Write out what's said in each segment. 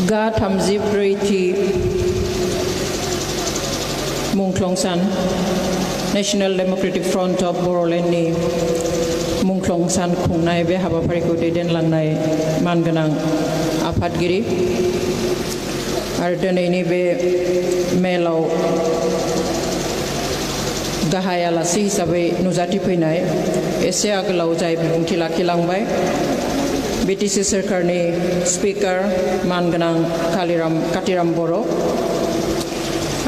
गा 34थि मुंख्लंसान national Democratic Front of बर'लेण्डनि मुंख्लंसान खुंनाय बे हाबाफारिखौ दैदेनलांनाय मानगोनां आफादगिरि आरो दिनैनि बे मेलाव गाहाय आलासि हिसाबै नुजाथिफैनाय एसे आगोलाव जाय बिबुंथि लाखिलांबाय बीटीसी सोरखारनि स्पिकार मानगोनां कातिराम बर'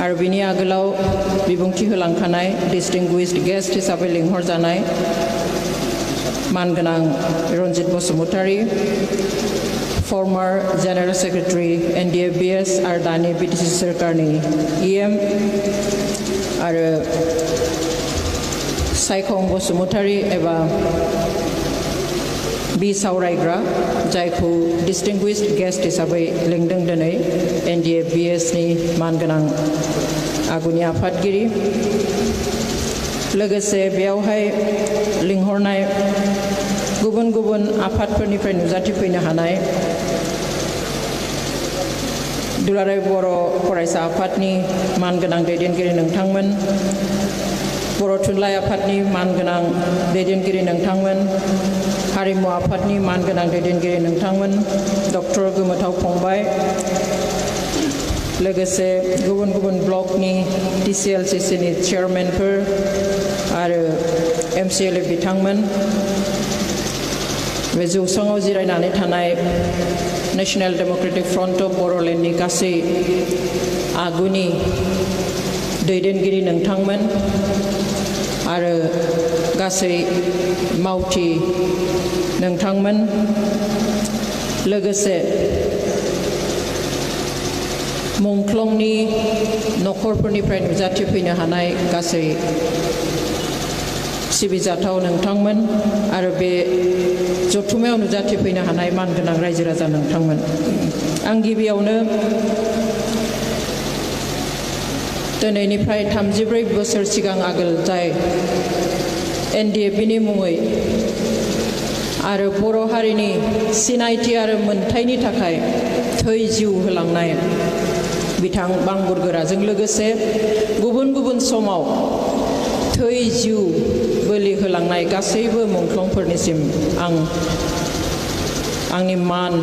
आरो बिनि आगोलाव बिबुंथि होलांखानाय डिस्टिंगुइश्ड गेस्ट हिसाबै लिंहरजानाय मानगोनां Ranjit Basumatary फर्मार general secretary NDFB आरो दानि बीटीसी सोरखारनि EM आरो सायखं बसुमतारी एबा बि सावरायग्रा जायखौ डिस्टिंगुइश्ड गेस्ट हिसाबै लिंदों दिनै NDFB नि मानगोनां आगुनि आफादगिरि लोगोसे बेयावहाय लिंहरनाय गुबुन गुबुन आफादफोरनिफ्राय नुजाथिफैनो हानाय दुलाराय बर' फरायसा आफादनि मानगोनां दैदेनगिरि नोंथांमोन बर' थुनलाइ आफादनि मानगोनां दैदेनगिरि नोंथांमोन हारिमु आफादनि मानगोनां दैदेनगिरि नोंथांमोन डक्टर गोमोथाव फंबाय लोगोसे गुबुन गुबुन ब्लकनि TCLCCनि चेयारमेनफोर आरो MCLA बिथांमोन बे जौसाङाव जिरायनानै थानाय नेशनेल डेमोक्रेटिक फ्रन्ट अफ बर'लेण्डनि गासै आगुनि दैदेनगिरि नोंथांमोन आरो गासै मावथि नोंथांमोन लोगोसे मुंख्लंनि नखरफोरनिफ्राय नुजाथिफैनो हानाय गासै सिबिजाथाव नोंथांमोन आरो बे जथुमायाव नुजाथिफैनो हानाय मानगोनां रायजो राजा नोंथांमोन आं गिबियावनो दिनैनिफ्राय 34 बोसोर सिगां आगोल जाय NDFBनि मुङै आरो बर' हारिनि सिनायथि आरो मोनथायनि थाखाय थै जिउ होलांनाय बिथां बांबुरगोराजों लोगोसे गुबुन गुबुन समाव थै जिउ बोलि होलांनाय गासैबो मुंख्लंफोरनिसिम आं आंनि मान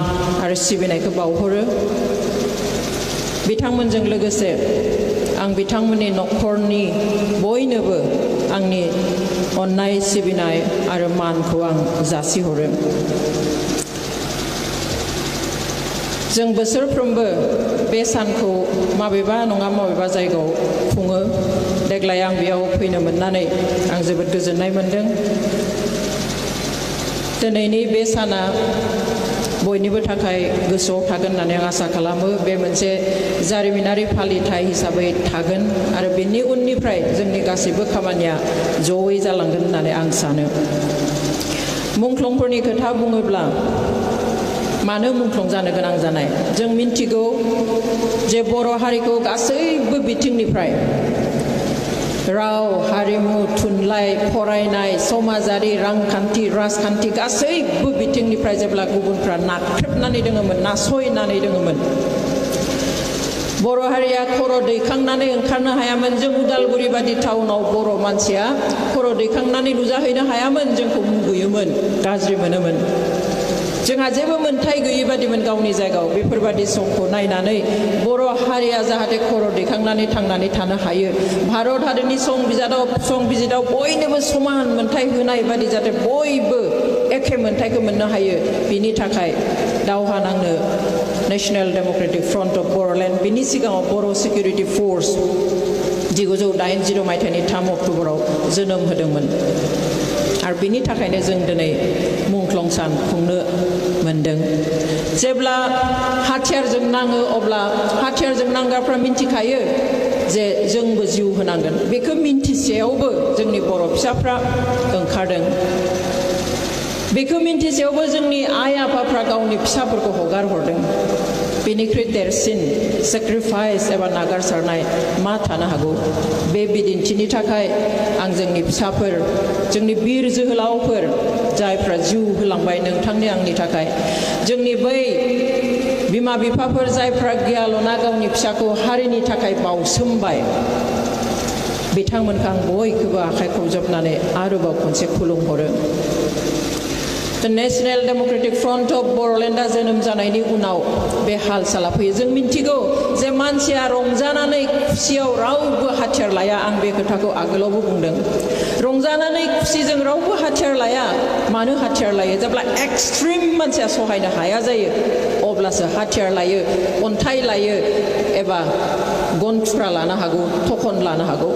आरो सिबिनायखौ बावहरो बिथांमोनजों लोगोसे आं बिथांमोननि नखरनि बयनोबो आंनि अननाय सिबिनाय आरो मानखौ आं जासिहरो जों बोसोरफ्रोमबो बे सानखौ माबेबा नङा माबेबा जायगायाव खुङो देग्लाय आं बेयाव फैनो मोननानै आं जोबोद गोजोननाय मोनदों दिनैनि बे साना बयनिबो थाखाय गोसोआव थागोन होननानै आं आसा खालामो बे मोनसे जारिमिनारि फालिथाय हिसाबै थागोन आरो बेनि उननिफ्राय जोंनि गासैबो खामानिया जयै जालांगोन होननानै आं सानो मुंख्लंफोरनि खोथा बुङोब्ला मानो मुंख्लं जानो गोनां जानाय जों मिन्थिगौ जे बर' हारिखौ गासैबो बिथिंनिफ्राय राव हारिमु थुनलाइ फरायनाय समाजारि रांखान्थि राजखान्थि गासैबो बिथिंनिफ्राय जेब्ला गुबुनफ्रा नाख्रेबनानै दङमोन नासयनानै दङमोन बर' हारिया खर' दैखांनानै ओंखारनो हायामोन जों उदालगुरि बादि टाउनाव बर' मानसिया खर' दैखांनानै नुजाहैनो हायामोन जोंखौ मुगैयोमोन गाज्रि मोनोमोन जोंहा जेबो मोनथाय गैयै बादिमोन गावनि जायगायाव बेफोरबादि समखौ नायनानै बर' हारिया जाहाथे खर' दैखांनानै थांनानै थानो हायो भारत हादरनि संबिजिराव बयनोबो समान मोनथाय होनाय बादि जाहाथे बयबो एखे मोनथायखौ मोननो हायो बिनि थाखाय दावहा नांनो National Democratic Front of Bodoland बिनि सिगाङाव बर' सिकिउरिटि फर्स 1980 मायथाइनि 3 अक्ट'बराव जोनोम होदोंमोन आरो बिनि थाखायनो जों दिनै मुंख्लं सान खुंनो मोनदों जेब्ला हाथियारजों नाङो अब्ला हाथियारजों नांग्राफ्रा मिन्थिखायो जे जोंबो जिउ होनांगोन बेखौ मिन्थिसेयावबो जोंनि बर' फिसाफ्रा ओंखारदों बेखौ मिन्थिसेयावबो जोंनि आइ आफाफ्रा गावनि फिसाफोरखौ हगार हरदों बेनिख्रुइ देरसिन सेक्रिफाइस एबा नागारसारनाय मा थानो हागौ बे बिदिन्थिनि थाखाय आं जोंनि फिसाफोर जोंनि बिर जोहोलावफोर जायफ्रा जिउ होलांबाय नोंथांनि आंनि थाखाय जोंनि बै बिमा बिफाफोर जायफ्रा गियाल'ना गावनि फिसाखौ हारिनि थाखाय बावसोमबाय बिथांमोनखौ आं बयखौबो आखाइ खबजबनानै आरोबाव खनसे खुलुमहरो The National Democratic Front of Borolandआ जोनोम जानायनि उनाव बे हाल साला फैयो जों मिन्थिगौ जे मानसिया रंजानानै खुसियाव रावबो हाथियार लाया आं बे खोथाखौ आगोलावबो बुंदों रंजानानै खुसिजों रावबो हाथियार लाया मानो हाथियार लायो जेब्ला एक्सट्रिम मानसिया सहायनो हाया जायो अब्लासो हाथियार लायो अन्थाइ लायो एबा गनथुरा लानो हागौ थखन लानो हागौ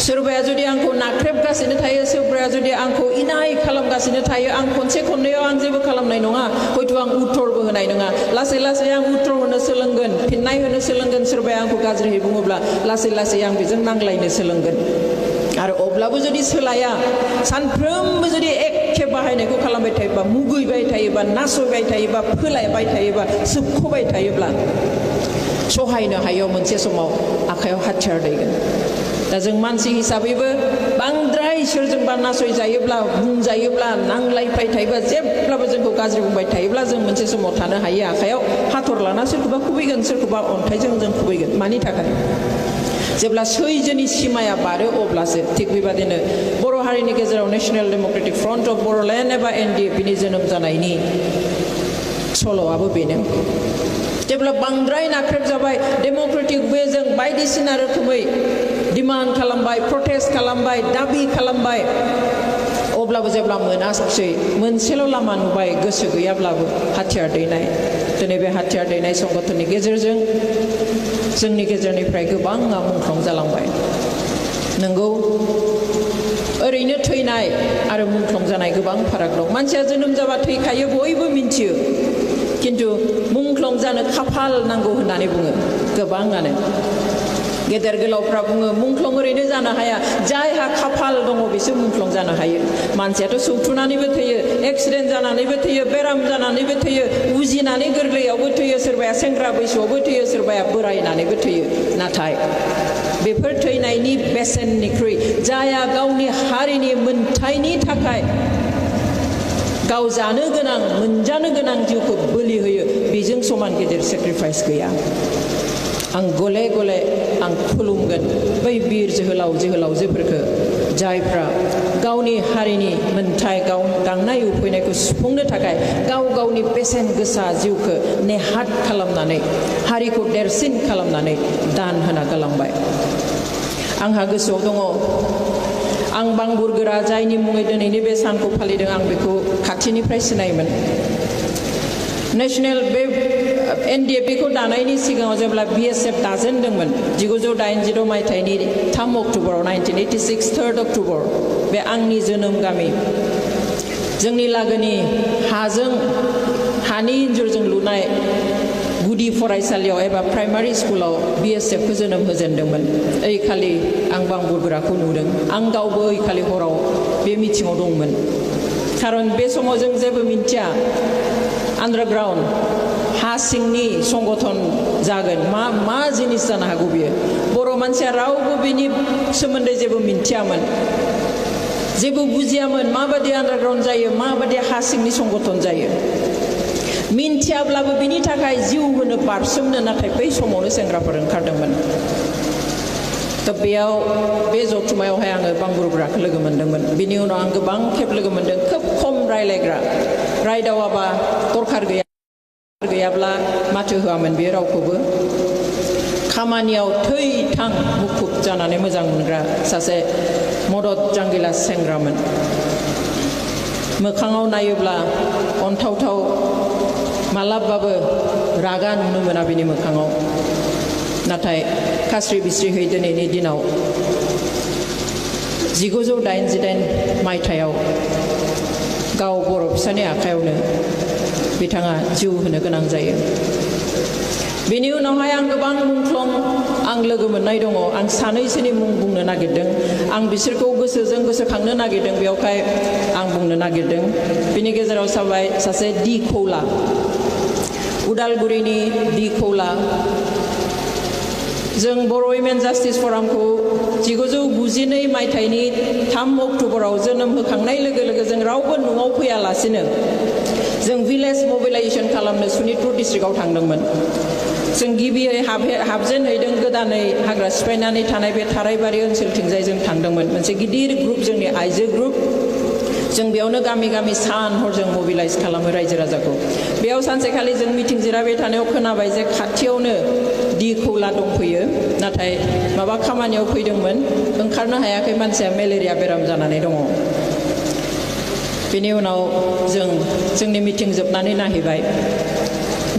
सोरबाया जुदि आंखौ नाख्रेबगासिनो थायो सोरबाया जुदि आंखौ इनाय खालामगासिनो थायो आं खनसे खननैयाव आं जेबो खालामनाय नङा हयथ' आं उत्तरबो होनाय नङा लासै लासै आं उत्तर होनो सोलोंगोन फिननाय होनो सोलोंगोन सोरबाया आंखौ गाज्रियै बुङोब्ला लासै लासै आं बेजों नांलायनो सोलोंगोन आरो अब्लाबो जुदि सोलाया सानफ्रोमबो जुदि एखे बाहायनायखौ खालामबाय थायोबा मुगैबाय थायोबा नासयबाय थायोबा फोलायबाय थायोबा सोबख'बाय थायोब्ला सहायनो हायो मोनसे समाव आखायाव हाथियार दैगोन दा जों मानसि हिसाबैबो बांद्राय सोरजोंबा नासयजायोब्ला बुंजायोब्ला नांलायबाय थायोबा जेब्लाबो जोंखौ गाज्रि बुंबाय थायोब्ला जों मोनसे समाव थानो हायो आखायाव हाथर लाना सोरखौबा खुबैगोन सोरखौबा अन्थाइजों जों खुबैगोन मानि थाखाय जेब्ला सैजोनि सिमाया बारो अब्लासो थिग बेबादिनो बर' हारिनि गेजेराव National Democratic Front of Bodoland एबा NDFBनि जोनोम जानायनि सल'आबो बेनो जेब्ला बांद्राय नाख्रेब जाबाय डेमोक्रेटिक वेजों बायदिसिना रोखोमै डिमान्ड खालामबाय प्रटेस्ट खालामबाय दाबि खालामबाय अब्लाबो जेब्ला मोनासै मोनसेल' लामा नुबाय गोसो गैयाब्लाबो हाथियार दैनाय दिनै बे हाथियार दैनाय संगठननि गेजेरजों जोंनि गेजेरनिफ्राय गोबाङा मुंख्लं जालांबाय नंगौ ओरैनो थैनाय आरो मुंख्लं जानाय गोबां फाराग दं मानसिया जोनोम जाबा थैखायो बयबो मिन्थियो किन्तु मुंख्लं जानो खाफाल नांगौ होननानै बुङो गोबाङानो गेदेर गोलावफ्रा बुङो मुंख्लं ओरैनो जानो हाया जायहा खाफाल दङ बिसोर मुंख्लं जानो हायो मानसियाथ' सौथुनानैबो थैयो एक्सिडेन्ट जानानैबो थैयो बेराम जानानैबो थैयो उजिनानै गोरलैयावबो थैयो सोरबाया सेंग्रा बैसोआवबो थैयो सोरबाया बोरायनानैबो थैयो नाथाय बेफोर थैनायनि बेसेननिख्रुइ जायहा गावनि हारिनि मोनथायनि थाखाय गाव जानो गोनां मोनजानो गोनां जिउखौ बोलि होयो बेजों समान गेदेर सेक्रिफाइस गैया आं गले गले आं खुलुमगोन बै बिर जोहोलाव जोहोलावजोफोरखौ जायफ्रा गावनि हारिनि मोनथाय गाव गांनाय उखैनायखौ सुफुंनो थाखाय गाव गावनि बेसेन गोसा जिउखौ नेहाथ खालामनानै हारिखौ देरसिन खालामनानै दान होना गालांबाय आंहा गोसोआव दङ आं बांबुरगोरा जायनि मुङै दिनैनि बे सानखौ फालिदों आं बेखौ खाथिनिफ्राय सिनायोमोन नेशनेल बे NDFB खौ दानायनि सिगाङाव जेब्ला BSF दाजेनदोंमोन 1986 मायथाइनि 3 अक्ट'बराव 1986 3 अक्ट'बर बे आंनि जोनोम गामि जोंनि लागोनि हाजों हानि इन्जुरजों लुनाय गुदि फरायसालियाव एबा प्राइमारि स्कुलाव BSF खौ जोनोम होजेनदोंमोन ओइ खालि आं बांबुरगोराखौ नुदों आं गावबो ओइ खालि हराव बे मिटिङाव दंमोन खारन बे समाव जों जेबो मिन्थिया आन्डारग्राउन्ड हा सिंनि संगठन जागोन मा जिनिस जानो हागौ बियो बर' मानसिया रावबो बेनि सोमोन्दै जेबो मिन्थियामोन जेबो बुजियामोन माबादि आन्डारग्राउन्ड जायो माबादि हा सिंनि संगठन जायो मिन्थियाब्लाबो बिनि थाखाय जिउ होनो बारसोमनो नाथाय बै समावनो सेंग्राफोर ओंखारदोंमोन दा बेयाव बे जथुमायावहाय आङो बांबुरगोराखौ लोगो मोन्दोंमोन बिनि उनाव आं गोबां खेब लोगो मोन्दों खोब खम रायलायग्रा रायदावाबा दरखार गैयाब्ला माथो होआमोन बे रावखौबो खामानियाव थै थां मुखुब जानानै मोजां मोनग्रा सासे मदद जांगिला सेंग्रामोन मोखाङाव नायोब्ला अनथावथाव मालाबाबो रागा नुनो मोना बिनि मोखाङाव नाथाय खास्रि बिस्रिहै दिनैनि दिनाव 1988 मायथाइयाव गाव बर' फिसानि आखायावनो बिथाङा जिउ होनो गोनां जायो बेनि उनावहाय आं गोबां मुंख्लं आं लोगो मोननाय दङ आं सानैसोनि मुं बुंनो नागिरदों आं बिसोरखौ गोसोजों गोसोखांनो नागिरदों बेयावहाय आं बुंनो नागिरदों बिनि गेजेराव जाबाय सासे डि खौला उदालगुरिनि डि खौला जों बर' वुमेन जास्टिस फरामखौ 1992 मायथाइनि 3 अक्ट'बराव जोनोम होखांनाय लोगो लोगो जों रावबो न'आव फैयालासिनो जों भिलेज मोबिलाइजेशन खालामनो सनितपुर डिस्ट्रिक्टआव थांदोंमोन जों गिबियै हाबजेनहैदों गोदानै हाग्रा सिफायनानै थानाय बे थारायबारि ओनसोलथिंजाय जों थांदोंमोन मोनसे गिदिर ग्रुप जोंनि आइजो ग्रुप जों बेयावनो गामि गामि सान हर जों मोबिलाइज खालामो रायजो राजाखौ बेयाव सानसेखालि जों मिटिं जिरायबाय थानायाव खोनाबाय जे खाथियावनो डी खौला दंफैयो नाथाय माबा खामानियाव फैदोंमोन ओंखारनो हायाखै मानसिया मेलेरिया बेराम जानानै दङ बेनि उनाव जोंनि मिटिं जोबनानै नायहैबाय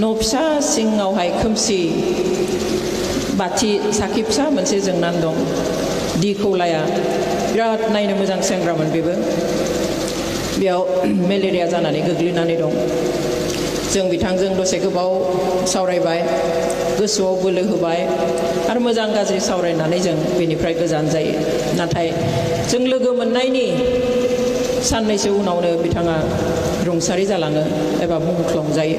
न' फिसा सिङावहाय खोमसि बाथि साखि फिसा मोनसे जोंनानै दं डी खौलाया बिराद नायनो मोजां सेंग्रामोन बेबो बेयाव मेलेरिया जानानै गोग्लैनानै दं जों बिथांजों दसे गोबाव सावरायबाय गोसोआव बोलो होबाय आरो मोजां गाज्रि सावरायनानै जों बेनिफ्राय गोजान जायो नाथाय जों लोगो मोननायनि साननैसो उनावनो बिथाङा रुंसारि जालाङो एबा मुंख्लं जायो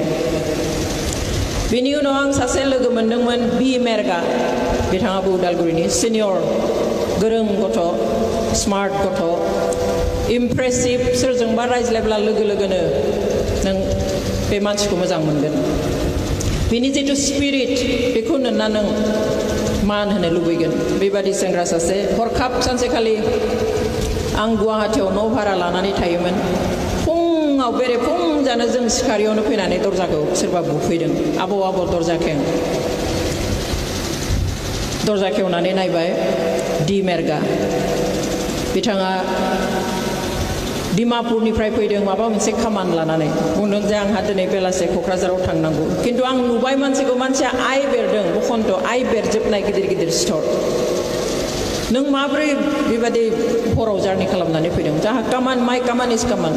बेनि उनाव आं सासे लोगो मोनदोंमोन बि मेरगा बिथाङाबो उदालगुरिनि सिनियर गोरों गथ' स्मार्ट गथ' इमप्रेसिभ सोरजोंबा रायज्लायब्ला लोगो लोगोनो नों बे मानसिखौ मोजां मोनगोन बिनि जितु स्पिरिट बेखौ नुना नों मान होनो लुबैगोन बेबादि सेंग्रा सासे हरखाब सानसेखालि आं गुवाहाटीयाव न' भारा लानानै थायोमोन फुङाव बेरेफुंजानो जों सिखारियावनो फैनानै दरजाखौ सोरबा बुफैदों आबौ दरजा खेवनानै नायबाय डी मेरगा बिथाङा डिमापुरनिफ्राय फैदों माबा मोनसे खामानि लानानै बुंदों जे आंहा दिनै बेलासे क'क्राझाराव थांनांगौ खिन्थु आं नुबाय मानसिया आइ बेरदों बखन्त आइ बेरजोबनाय गिदिर गिदिर सिथर नों माब्रै बेबादि हराव जार्नि खालामनानै फैदों जाहा कामान माइ कामान इज कामान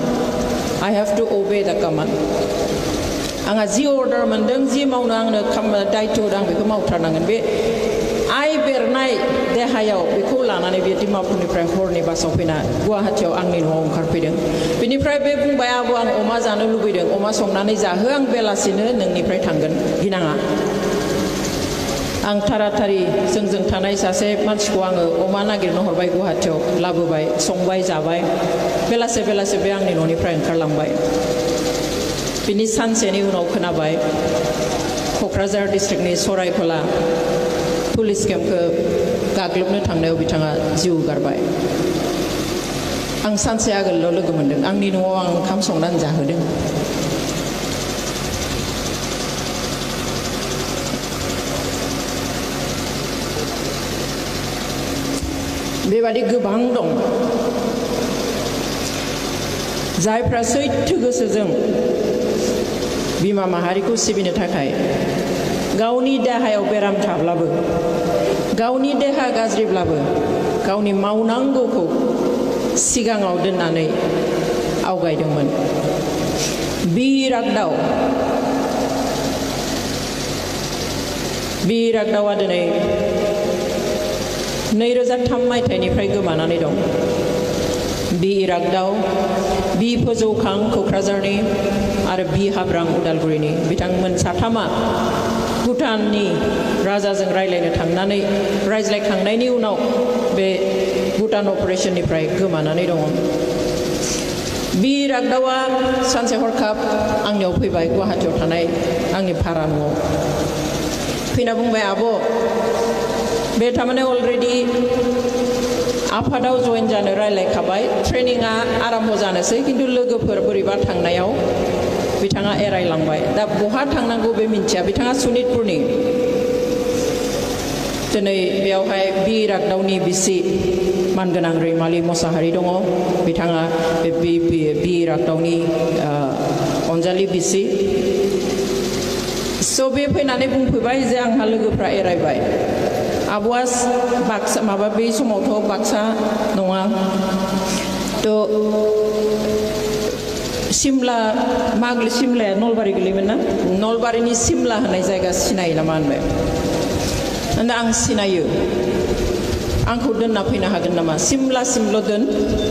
I have to obey the command आंहा जि अर्डार मोनदों जि मावनो आंनो दायित्व होदों आं बेखौ मावथारनांगोन बे आइ बेरनाय देहायाव बेखौ लानानै बे डिमापुरनिफ्राय हरनि बासाव फैना गुवाहाटीयाव आंनि न'आव ओंखारफैदों बेनिफ्राय बे बुंबाय आबौ आं अमा जानो लुबैदों अमा संनानै जाहो आं बेलासिनो नोंनिफ्राय थांगोन गिनाङा आं थाराथारि जोंजों थानाय सासे मानसिखौ आङो अमा नागिरनो हरबाय गुवाहाटीयाव लाबोबाय संबाय जाबाय बेलासे बे आंनि न'निफ्राय ओंखारलांबाय बिनि सानसेनि उनाव खोनाबाय क'क्राझार डिस्ट्रिक्टनि सरायखला पुलिस केम्पखौ गाग्लोबनो थांनायाव बिथाङा जिउ गारबाय आं सानसे आगोलाव लोगो मोनदों आंनि न'आव आं ओंखाम संनानै जाहोदों बेबादि गोबां दं जायफ्रा सैथो गोसोजों बिमा माहारिखौ सिबिनो थाखाय गावनि देहायाव बेराम थाब्लाबो गावनि देहा गाज्रिब्लाबो गावनि मावनांगौखौ सिगाङाव दोननानै आवगायदोंमोन बिरागदावा दिनै 2003 मायथाइनिफ्राय गोमानानै दं बि इरागदाव बि फोजौखां क'क्राझारनि आरो बि हाब्रां उदालगुरिनि बिथांमोन साथामा भुटाननि राजाजों रायज्लायनो थांनानै रायज्लायखांनायनि उनाव बे भुटान अपारेशननिफ्राय गोमानानै दङ बि इरागदावा सानसे हरखाब आंनियाव फैबाय गुवाहाटीयाव थानाय आंनि भारा न'आव फैना बुंबाय आब' बे थारमाने अलरेडि आफादाव जइन जानो रायलायखाबाय ट्रेनिंआ आरम्भ जानोसै किन्तु लोगोफोर बोरैबा थांनायाव बिथाङा एरायलांबाय दा बहा थांनांगौ बे मिन्थिया बिथाङा सनितपुरनि दिनै बेयावहाय बि इरागदावनि बिसि मानगोनां रैमालि मोसाहारि दङ बिथाङा बि इरागदावनि अनजालि बिसि स' बे फैनानै बुंफैबाय जे आंहा लोगोफ्रा एरायबाय आब'आ बाक्सा माबा बे समावथ' बाक्सा नङा थ' सिमलाया नलबारि गोलैयोमोन ना नलबारिनि सिमला होननाय जायगा सिनायो नामा होनबाय दा आं सिनायो आंखौ दोनना फैनो हागोन नामा सिमलासिमल' दोन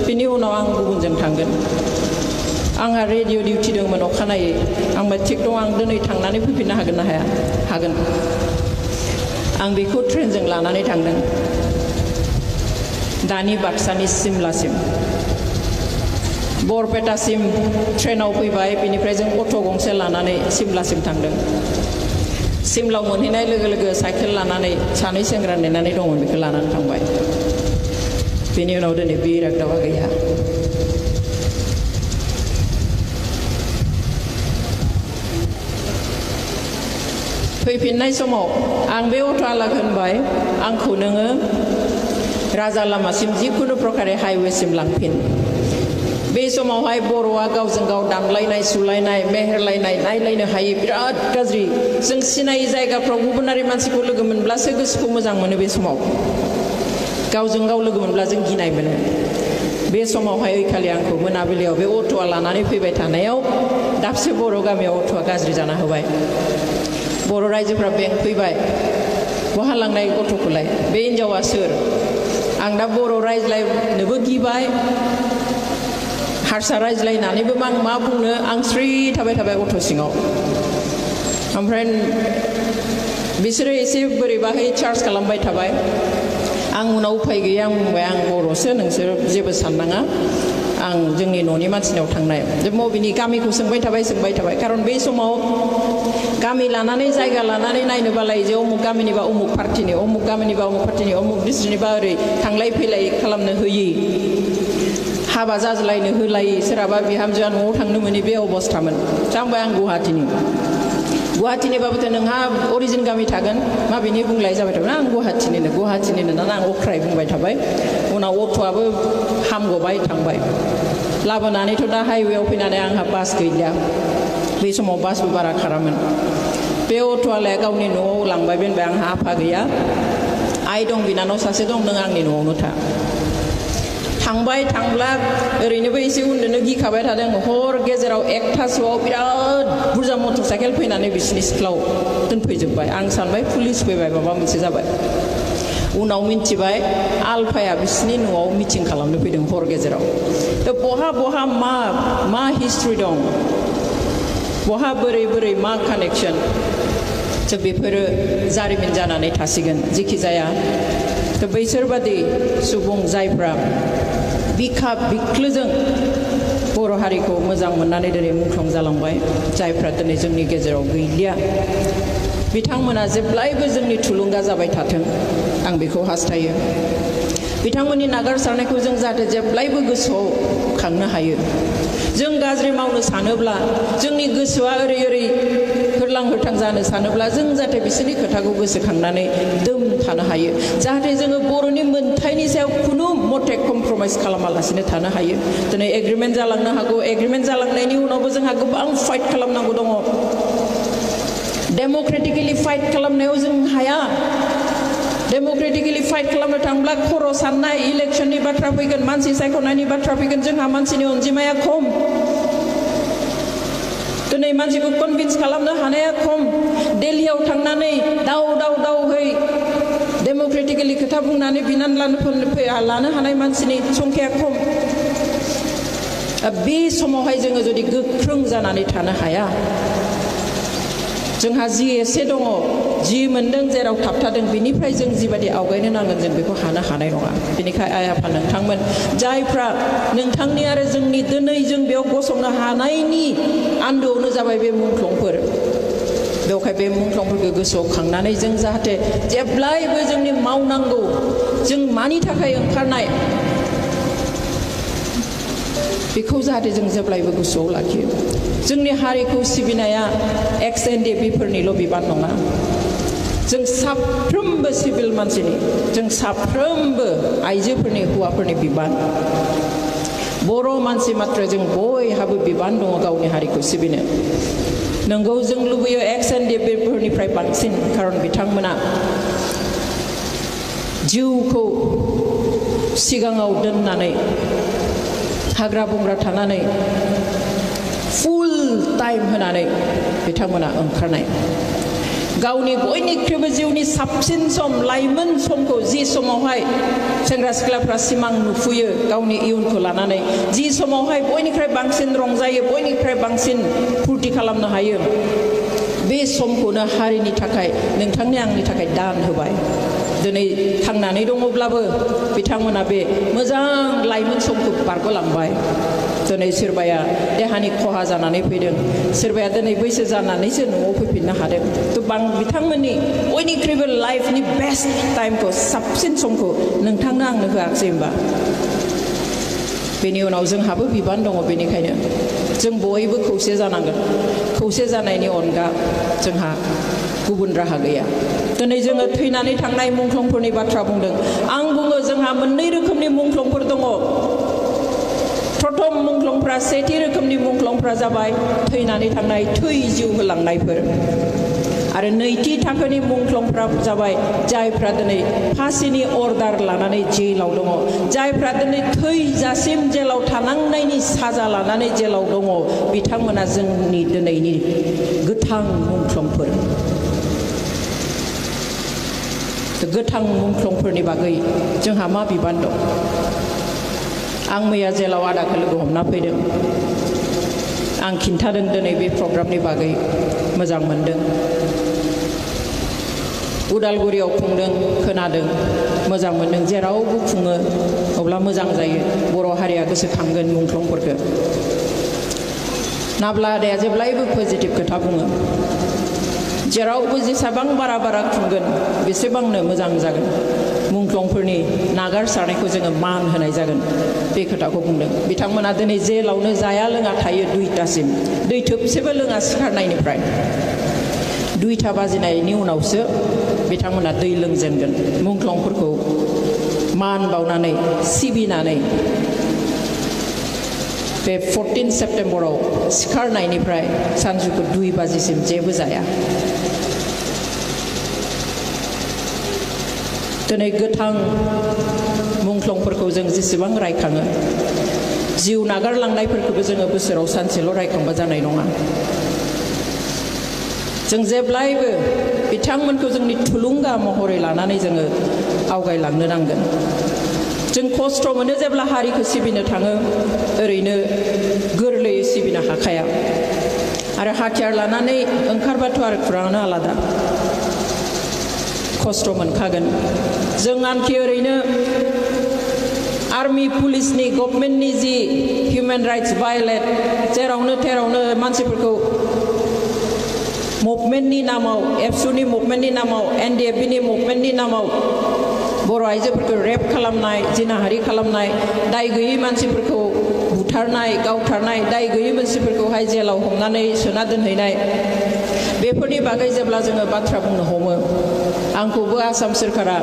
बिनि उनाव आं गुबुनजों थांगोन आंहा रेडिअ डिउटि दंमोन अखानायै आंबो थिग दं आं दिनै थांनानै फैफिननो हागोन ना हाया हागोन आं बेखौ ट्रेनजों लानानै थांदों दानि बाक्सानि सिमलासिम बरपेटासिम ट्रेनाव फैबाय बिनिफ्राय जों अट' गंसे लानानै सिमलासिम थांदों सिमलायाव मोनहैनाय लोगो लोगो साइकेल लानानै सानै सेंग्रा नेनानै दंमोन बेखौ लानानै थांबाय बेनि उनाव दिनै बिराग दावा गैया फैफिननाय समाव आं बे अट'आलाखौ होनबाय आंखौ नोङो राजा लामासिम जिखुनु प्रकारे हाइवेसिम लांफिन बे समावहाय बर'आ गावजों गाव दानलायनाय सुलायनाय मेहेरलायनाय नायलायनो हायै बिराद गाज्रि जों सिनायै जायगाफ्राव गुबुनारि मानसिखौ लोगो मोनब्लासो गोसोखौ मोजां मोनो बे समाव गावजों गाव लोगो मोनब्ला जों गिनाय मोनो बे समावहाय ओइखालि आंखौ मोनाबिलियाव बे अट'आ लानानै फैबाय थानायाव दाबसे बर' गामियाव अट'आ गाज्रि जाना होबाय बर' रायजोफ्रा बेंफैबाय बहा लांनाय गथ'खौलाय बे हिनजावा सोर आं दा बर' रायज्लायनोबो गिबाय हारसा रायज्लायनानैबो आं मा बुंनो आं स्रि थाबाय अट' सिङाव ओमफ्राय बिसोरो एसे बोरैबाहै चार्ज खालामबाय थाबाय आं उनाव उफाय गैया आं बुंबाय आं बर'सो नोंसोर जेबो साननाङा आं जोंनि न'नि मानसिनाव थांनाय बबेनि गामिखौ सोंबाय थाबाय खारन बे समाव गामि लानानै जायगा लानानै नायनो बालाय जे अमुक गामिनिबा अमुक पार्टिनि अमुक गामिनिबा अमुक पार्टिनि अमुक डिस्ट्रिक्टनिबा ओरै थांलाय फैलाय खालामनो होयि हाबा जाज्लायनो होलायि सोरहाबा बिहामजोआ न'आव थांनो मोनि बे अबस्थामोन जाबाय आं गुवाहाटीनिबाबोथ' नोंहा अरिजिन गामि थागोन माबेनि बुंलाय जाबाय थाबाय आं गुवाहाटीनिनो दाना आं अख्राय बुंबाय थाबाय उनाव अट'आबो हामगबाय थांबाय लाबोनानैथ' दा हाइवेआव फैनानै आंहा बास गैलिया बे समाव बासबो बारा खारामोन बे अट'आलाया गावनि न'आव लांबाय बेनिफ्राय आंहा आफा गैया आइ दं बिनानाव सासे दं नों आंनि न'आवनो था थांबाय थांब्ला ओरैनोबो एसे उन्दुनो गिखाबाय थादों हर गेजेराव एकथासोआव बिराद बुरजा मटर साइकेल फैनानै बिसिनि सिथ्लायाव दोनफैजोब्बाय आं सानबाय पुलिस फैबाय माबा मोनसे जाबाय उनाव मिन्थिबाय आलफाया बिसिनि न'आव मिटिं खालामनो फैदों हर गेजेराव बहा मा हिस्ट्रि दं बहा बोरै मा कानेक्सन जों बेफोरो जारिमिन जानानै थासिगोन जेखि जाया बैसोर बादि सुबुं जायफ्रा बिखा बिख्लोजों बर' हारिखौ मोजां मोननानै दिनै मुंख्लं जालांबाय जायफ्रा दिनै जोंनि गेजेराव गैलिया बिथांमोना जेब्लायबो जोंनि थुलुंगा जाबाय थाथों आं बेखौ हास्थायो बिथांमोननि नागारसारनायखौ जों जाहाथे जेब्लायबो गोसोआव खांनो हायो जों गाज्रि मावनो सानोब्ला जोंनि गोसोआ ओरै होरलां होरथां जानो सानोब्ला जों जाहाथे बिसोरनि खोथाखौ गोसोखांनानै दोम थानो हायो जाहाथे जोङो बर'नि मोनथायनि सायाव खुनु मथे कमप्रमाइज खालामालासिनो थानो हायो दिनै एग्रिमेन्ट जालांनो हागौ एग्रिमेन्ट जालांनायनि उनावबो जोंहा गोबां फाइट खालामनांगौ दङ डेम'क्रेटिकेलि फाइट खालामनायाव जों हाया डेम'क्रेटिकेलि फाइट खालामनो थांब्ला खर' साननाय इलेक्शननि बाथ्रा फैगोन मानसि सायख'नायनि बाथ्रा फैगोन जोंहा मानसिनि अनजिमाया खम दिनै मानसिखौ कनभिन्स खालामनो हानाया खम दिल्लीयाव थांनानै दावहै डेम'क्रेटिकेलि खोथा बुंनानै बिनानै लानो हानाय मानसिनि संख्याया खम बे समावहाय जोङो जुदि गोख्रों जानानै थानो हाया जोंहा जि एसे दङ जि मोन्दों जेराव थाबथादों बिनिफ्राय जों जिबायदि आवगायनो नांगोन जों बेखौ हानाय नङा बेनिखायनो आइ आफा नोंथांमोन जायफ्रा नोंथांनि आरो जोंनि दिनै जों बेयाव गसंनो हानायनि आन्दोआवनो जाबाय बे मुंख्लंफोर बेवहाय बे मुंख्लंफोरखौ गोसोआव खांनानै जों जाहाथे जेब्लायबो जोंनि मावनांगौ जों मानि थाखाय ओंखारनाय बेखौ जाहाथे जों जेब्लायबो गोसोआव लाखियो जोंनि हारिखौ सिबिनाया NDFB फोरनिल' बिबान नङा जों साफ्रोमबो सिभिल मानसिनि जों साफ्रोमबो आइजोफोरनि हौवाफोरनि बिबान बर' मानसि मात्र जों बयहाबो बिबान दङ गावनि हारिखौ सिबिनो नंगौ जों लुबैयो NDFB फोरनिफ्राय बांसिन खारन बिथांमोना जिउखौ सिगाङाव दोननानै हाग्रा बंग्रा थानानै फुल टाइम होनानै बिथांमोना ओंखारनाय गावनि बयनिख्रुइबो जिउनि साबसिन सम लाइमोन समखौ जि समावहाय सेंग्रा सिख्लाफ्रा सिमां नुफुयो गावनि इयुनखौ लानानै जि समावहाय बयनिख्रुइ बांसिन रंजायो बयनिख्रुइ बांसिन फुर्ति खालामनो हायो बे समखौनो हारिनि थाखाय नोंथांनि आंनि थाखाय दान होबाय दिनै थांनानै दङब्लाबो बिथांमोना बे मोजां लाइमोन समखौ बारग'लांबाय दिनै सोरबाया देहानि खहा जानानै फैदों सोरबाया दिनै बैसो जानानैसो न'आव फैफिननो हादों बिथांमोननि बयनिख्रुइबो लाइफनि बेस्ट टाइमखौ साबसिन समखौ नोंथांनो आंनो होआखिसै होमबा बेनि उनाव जोंहाबो बिबान दङ बेनिखायनो जों बयबो खौसे जानांगोन खौसे जानायनि अनगा जोंहा गुबुन राहा गैया दिनै जोङो थैनानै थांनाय मुंख्लंफोरनि बाथ्रा बुंदों आं बुङो जोंहा मोननै रोखोमनि मुंख्लंफोर दङ प्रथम मुंख्लंफ्रा सेथि रोखोमनि मुंख्लंफ्रा जाबाय थैनानै थांनाय थै जिउ होलांनायफोर आरो नैथि थाखोनि मुंख्लंफ्रा जाबाय जायफ्रा दिनै फासिनि अर्डार लानानै जेलाव दङ जायफ्रा दिनै थैजासिम जेलाव थानांनायनि साजा लानानै जेलाव दङ बिथांमोना जोंनि दिनैनि गोथां मुंख्लंफोर गोथां मुंख्लंफोरनि बागै जोंहा मा बिबान दं आं मैया जेलाव आदाखौ लोगो हमना फैदों आं खिन्थादों दिनै बे प्रग्रामनि बागै मोजां मोनदों उदालगुरियाव खुंदों खोनादों मोजां मोनदों जेरावबो खुङो अब्ला मोजां जायो बर' हारिया गोसोखांगोन मुंख्लंफोरखौ नाब्ला आदाया जेब्लायबो पजिटिभ खोथा बुङो जेरावबो जेसेबां बारा खुंगोन बेसेबांनो मोजां जागोन मुंख्लंफोरनि नागारसारनायखौ जोङो मान होनाय जागोन बे खोथाखौ बुंदों बिथांमोना दिनै जेलावनो जाया लोङा थायो 2टासिम दै थोबसेबो लोङा सिखारनायनिफ्राय 2टा बाजिनायनि उनावसो बिथांमोना दै लोंजेनगोन मुंख्लंफोरखौ मान बावनानै सिबिनानै बे 14 सेप्टेम्बराव सिखारनायनिफ्राय सानजौफु 2 बाजिसिम जेबो जाया दिनै गोथां मुंख्लंफोरखौ जों जेसेबां रायखाङो जिउ नागारलांनायफोरखौबो जोङो बोसोराव सानसेल' रायखांबा जानाय नङा जों जेब्लायबो बिथांमोनखौ जोंनि थुलुंगा महरै लानानै जोङो आवगायलांनो नांगोन जों खस्थ' मोनो जेब्ला हारिखौ सिबिनो थाङो ओरैनो गोरलैयै सिबिनो हाखाया आरो हाथियार लानानै ओंखारबाथ' आरो खुराङानो आलादा खस्थ' मोनखागोन जों आनखि ओरैनो आर्मी पुलिसनि गभर्नमेन्टनि जि हिउमेन राइट्स भायलेट जेरावनो तेरावनो मानसिफोरखौ मुभमेन्टनि नामाव एबसुनि मुभमेन्टनि नामाव NDFBनि मुभमेन्टनि नामाव बर' आइजोफोरखौ रेप खालामनाय जिनाहारि खालामनाय दाय गैयै मानसिफोरखौ बुथारनाय गावथारनाय दाय गैयै मानसिफोरखौहाय जेलाव हमनानै सोना दोनहैनाय बेफोरनि बागै जेब्ला जोङो बाथ्रा बुंनो हमो आंखौबो आसाम सोरखारा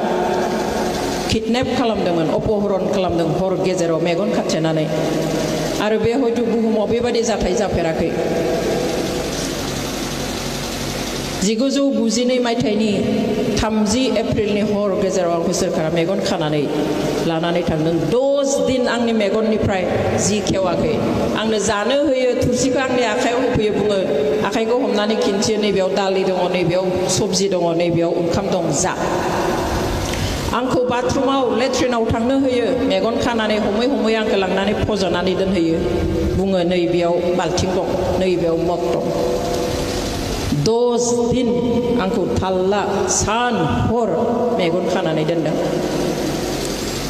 किडनेप खालामदोंमोन अपहरन खालामदों हर गेजेराव मेगन खाथेनानै आरो बे हयथ' बुहुमाव बेबादि जाथाय जाफेराखै 1992 मायथाइनि 30 एप्रिलनि हर गेजेराव आंखौ सोरखारा मेगन खानानै लानानै थांदों 10 दिन आंनि मेगननिफ्राय जि खेवाखै आंनो जानो होयो थुरसिखौ आंनि आखायाव होफैयो बुङो आखाइखौ हमनानै खिन्थियो नैबेयाव दालि दङ नैबेयाव सबजि दङ नैबेयाव ओंखाम दं जा आंखौ बाथरुमाव लेट्रिनाव थांनो होयो मेगन खानानै हमै हमै आंखौ लांनानै फज'नानै दोनहैयो बुङो नैबेयाव बाल्थिं दं नैबेयाव मग दं 10 दिन आंखौ थाल्ला सान हर मेगन खानानै दोनदों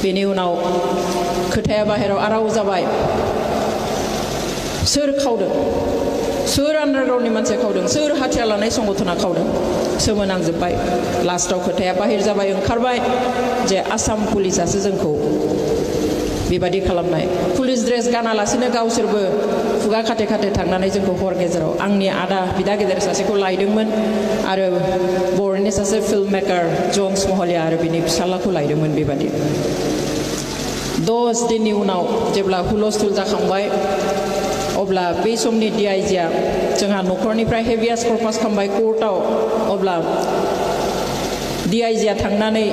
बेनि उनाव खोथाया बाहेराव आराव जाबाय सोर खावदों सोर आन्डारग्राउन्डनि मानसिया खावदों सोर हाथियार लानाय संगठना खावदों सोमोनांजोब्बाय लास्टाव खोथाया बाहेर जाबाय ओंखारबाय जे आसाम पुलिसासो जोंखौ बेबादि खालामनाय पुलिस ड्रेस गानालासिनो गावसोरबो खुगा खाथे खाथे थांनानै जोंखौ हर गेजेराव आंनि आदा बिदा गेदेर सासेखौ लायदोंमोन आरो बर'नि सासे फिल्म मेकार जन्स महलिया आरो बिनि फिसालाखौ लायदोंमोन बेबादि 10 दिननि उनाव जेब्ला हुलस्थुल जाखांबाय अब्ला बै समनि DIGआ जोंहा न'खरनिफ्राय हेभियास कर्पास खालामबाय कर्टआव अब्ला DIGआ थांनानै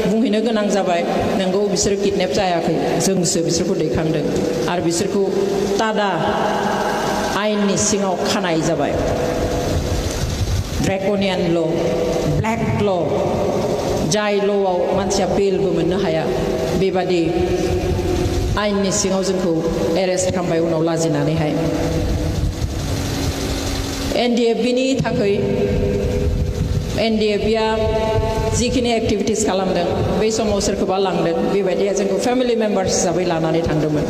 बुंहैनो गोनां जाबाय नोंगौ बिसोरो किडनेप जायाखै जोंसो बिसोरखौ दैखांदों आरो बिसोरखौ तादा आयेननि सिङाव खानाय जाबाय ड्रेकनियान ल' ब्लेक ल' जाय ल'आव मानसिया बेलबो मोननो हाया बेबादि आयेननि सिङाव जोंखौ एरेस्ट खालामबाय उनाव लाजिनानैहाय NDFBनि थाखाय NDFBआ जिखिनि एक्टिभिटिस खालामदों बै समाव सोरखौबा लांदों बेबायदिया जोंखौ फेमिलि मेम्बार्स हिसाबै लानानै थांदोंमोन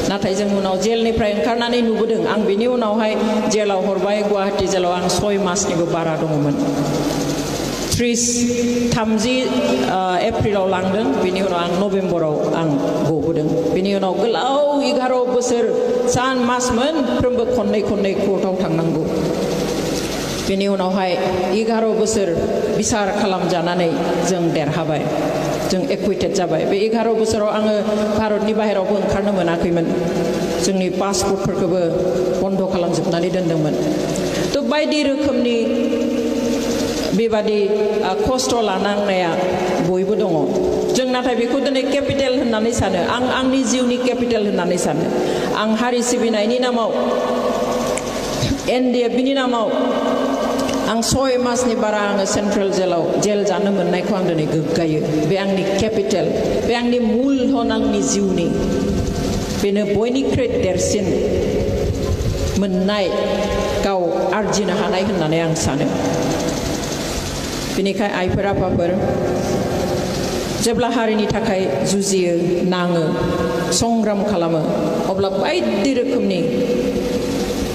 नाथाय जों उनाव जेलनिफ्राय ओंखारनानै नुबोदों आं बिनि उनावहाय जेलाव हरबाय गुवाहाटी जेलाव आं 6 मासनिबो बारा दङमोन 30 एप्रिलाव लांदों बिनि उनाव आं नभेम्बराव आं गबोदों बिनि उनाव गोलाव 11 बोसोर सान मास मोनफ्रोमबो खननै कर्टआव थांनांगौ बिनि उनावहाय 11 बोसोर बिसार खालामजानानै जों देरहाबाय जों एक्विटेड जाबाय बे 11 बोसोराव आङो भारतनि बाहेरावबो ओंखारनो मोनाखैमोन जोंनि पासपोर्टफोरखौबो बन्द खालामजोबनानै दोनदोंमोन थ' बायदि रोखोमनि बेबादि खस्थ' लानांनाया बयबो दङ जों नाथाय बेखौ दिनै केपिटेल होननानै सानो आं आंनि जिउनि केपिटेल होननानै सानो आं हारि सिबिनायनि नामाव NDFBनि नामाव आं 6 मासनि बारा आङो सेन्ट्रेल जेल जानो मोननायखौ आं दिनै गोग्गायो बे आंनि केपिटेल बे आंनि मूलधन आंनि जिउनि बेनो बयनिख्रुइ देरसिन मोननाय गाव आरजिनो हानाय होननानै आं सानो बेनिखाय आइफोर आफाफोर जेब्ला हारिनि थाखाय जुजियो नाङो संग्राम खालामो अब्ला बायदि रोखोमनि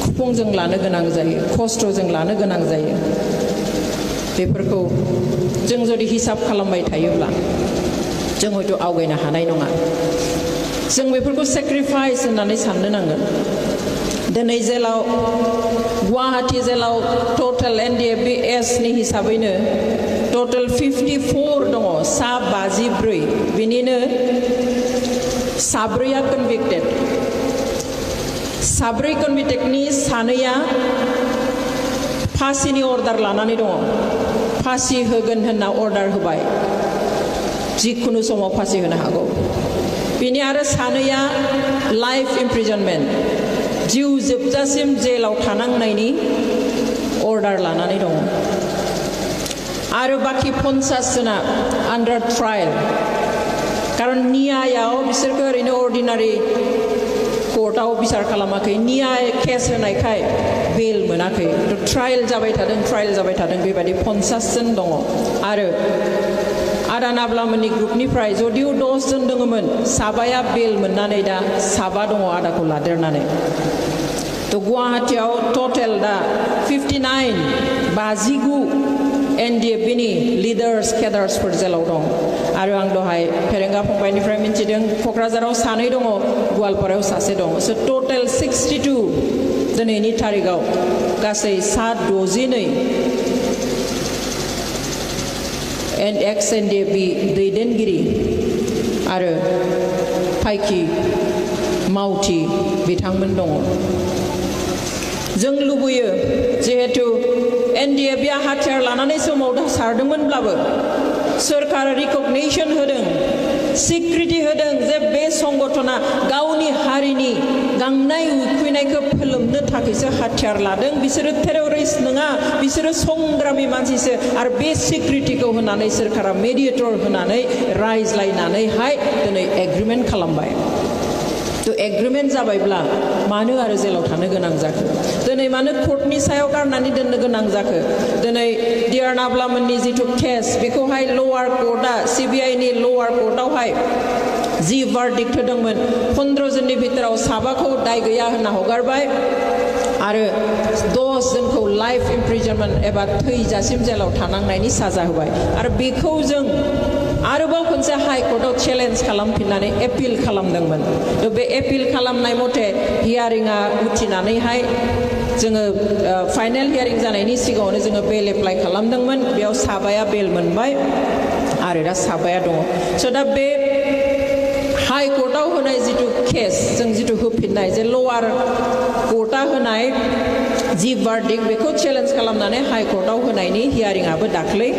खुफुंजों लानो गोनां जायो खस्थ'जों लानो गोनां जायो बेफोरखौ जों जुदि हिसाब खालामबाय थायोब्ला जों हयथ' आवगायनो हानाय नङा जों बेफोरखौ सेक्रिफाइस होननानै साननो नांगोन दिनै जेलाव गुवाहाटी जेलाव टटेल NDFB नि हिसाबैनो टटेल 54 दङ सा 54 बिनिनो साब्रैया कनभिक्टेड साब्रै कनभिक्टेडनि सानैया फासिनि अर्डार लानानै दङ फासि होगोन होनना अर्डार होबाय जिखुनु समाव फासि होनो हागौ बिनि आरो सानैया लाइफ इमप्रिजनमेन्ट जिउ जोबजासिम जेलाव थानांनायनि अर्डार लानानै दङ आरो बाखि 50 जना आन्डार ट्रायल कारन नियायाव बिसोरखौ ओरैनो अर्डिनारि कर्टआव बिसार खालामाखै नियाय केस होनायखाय बेल मोनाखै ट्रायल जाबाय थादों बेबायदि 50 जन दङ आरो आदा नाब्लामोननि ग्रुपनिफ्राय जदिउ 10 जन दङमोन साबाया बेल मोननानै दा साबा दङ आदाखौ लादेरनानै थ' गुवाहाटीयाव टटेल दा 59 NDFBनि लिडार्स केडार्सफोर जेलाव दं आरो आं दहाय फेरेंगा फंबायनिफ्राय मिन्थिदों क'क्राझाराव सानै दङ गवालपारायाव सासे दङ स' टटेल 62 दिनैनि थारिखआव गासै 62 एक्स NDFB दैदेनगिरि आरो फायखि मावथि बिथांमोन दङ जों लुबैयो जिहेतु NDFBआ हाथियार लानानै समाव सारदोंमोनब्लाबो सरकारा रिकगनिशन होदों स्वीकृति होदों जे बे संगठना गावनि हारिनि गांनाय उखैनायखौ फोलोमनो थाखायसो हाथियार लादों बिसोरो टेररिस्ट नङा बिसोरो संग्रामी मानसिसो आरो बे स्वीकृतिखौ होनानै सरकारा मेडिएटर होनानै रायज्लायनानैहाय दिनै एग्रीमेन्ट खालामबाय तो एग्रीमेन्ट जाबायब्ला मानो आरो जेलाव थानो गोनां जाखो दिनै मानो कोर्टनि सायाव गारनानै दोननो गोनां जाखो दिनै डिआर नाब्लामोननि जिथु केस बेखौहाय लवार कोर्टआ CBIनि लवार कोर्टआवहाय जि भार्डिक्ट होदोंमोन 15 जननि भितराव साबाखौ दाय गैया होनना हगारबाय आरो 10 जनखौ लाइफ इमप्रिजनमेन्ट एबा थैजासिम जेलाव थानांनायनि साजा होबाय आरो बेखौ जों आरोबाव खनसे हाई कोर्टआव चेलेन्ज खालामफिननानै एपिल खालामदोंमोन बे एपिल खालामनाय मथे हियारिंआ उथिनानैहाय जोङो फाइनाल हियारिं जानायनि सिगाङावनो जोङो बेल एप्लाइ खालामदोंमोन बेयाव साबाया बेल मोनबाय आरो दा साबाया दङ स' दा बे हाई कोर्टआव होनाय जिथु केस जों जिथु होफिननाय जे लवार कोर्टआ होनाय जि भार्डिक्ट बेखौ चेलेन्ज खालामनानै हाई कोर्टआव होनायनि हियारिंआबो दाख्लै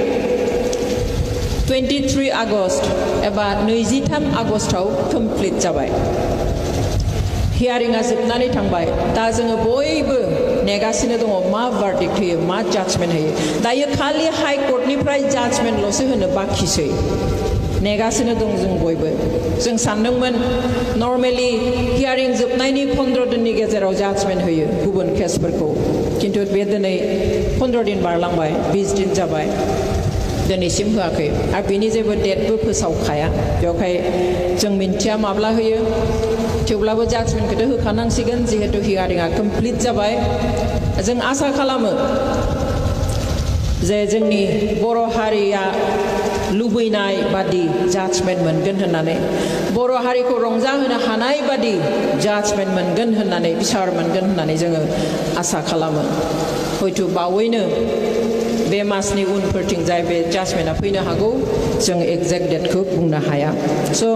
23 आगस्ट एबा 23 आगस्टआव कमप्लिट जाबाय हियारिंआ जोबनानै थांबाय दा जोङो बयबो नेगासिनो दङ मा भार्डिक्ट होयो मा जाजमेन्ट होयो दायो खालि हाई कोर्टनिफ्राय जाजमेन्टल'सो होनो बाखिसै नेगासिनो दं जों बयबो जों सानदोंमोन नर्मेलि हियारिं जोबनायनि 15 दिननि गेजेराव जाजमेन्ट होयो गुबुन केसफोरखौ किन्तु बे दिनै 15 दिन बारलांबाय 20 दिन जाबाय दिनैसिम होआखै आरो बिनि जेबो डेटबो फोसावखाया बेवहाय जों मिन्थिया माब्ला होयो थेवब्लाबो जाजमेन्टखौथ' होखानांसिगोन जिहेतु हियारिंआ कमप्लिट जाबाय जों आसा खालामो जे जोंनि बर' हारिया लुबैनाय बादि जाजमेन्ट मोनगोन होननानै बर' हारिखौ रंजाहोनो हानाय बादि जाजमेन्ट मोनगोन होननानै बिसार मोनगोन होननानै जोङो आसा खालामो हयथ' बावैनो बे मासनि उनफोरथिंजाय बे जाजमेन्टआ फैनो हागौ जों एक्जेक्ट डेटखौ बुंनो हाया स'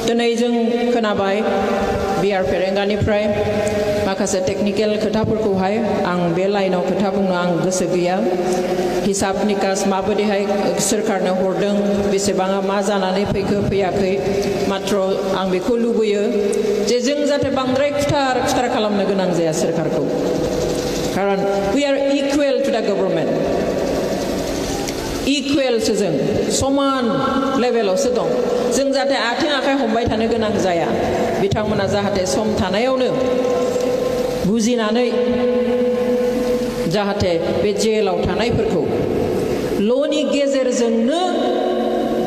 दिनै जों खोनाबाय बिआर फेरेंगानिफ्राय माखासे टेकनिकेल खोथाफोरखौहाय आं बे लाइनाव खोथा बुंनो आं गोसो गैया हिसाब निकास माबायदिहाय सोरखारनो हरदों बेसेबाङा मा जानानै फैखो फैयाखै मात्र आं बेखौ लुबैयो जे जों जाहाथे बांद्राय खुथार खालामनो गोनां जाया सोरखारखौ खारन we are equal to the government equal सो जों समान लेभेलावसो दं जों जाहाथे आथिं आखाइ हमबाय थानो गोनां जाया बिथांमोना जाहाथे सम थानायावनो बुजिनानै जाहाथे बे जेलाव थानायफोरखौ ल'नि गेजेरजोंनो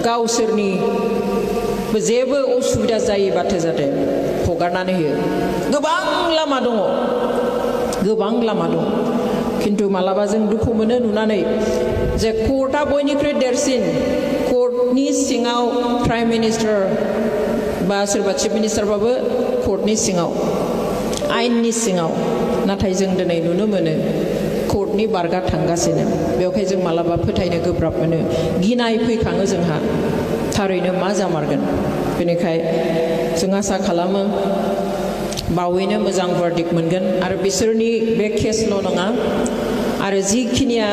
गावसोरनि जेबो असुबिदा जायैबाथो जाहाथे हगारनानै होयो गोबां लामा दं किन्तु मालाबा जों दुखु मोनो नुनानै जे कोर्टआ बयनिख्रुइ देरसिन कोर्टनि सिङाव प्राइम मिनिस्टार बा सोरबा चिफ मिनिस्टारबाबो कोर्टनि सिङाव आयेननि सिङाव नाथाय जों दिनै नुनो मोनो कोर्टनि बारगा थांगासिनो बेवहाय जों मालाबा फोथायनो गोब्राब मोनो गिनाय फैखाङो जोंहा थारैनो मा जामारगोन बेनिखायनो जों आसा खालामो बावैनो मोजां भार्डिक्ट मोनगोन आरो बिसोरनि बे केसल' नङा आरो जिखिनिया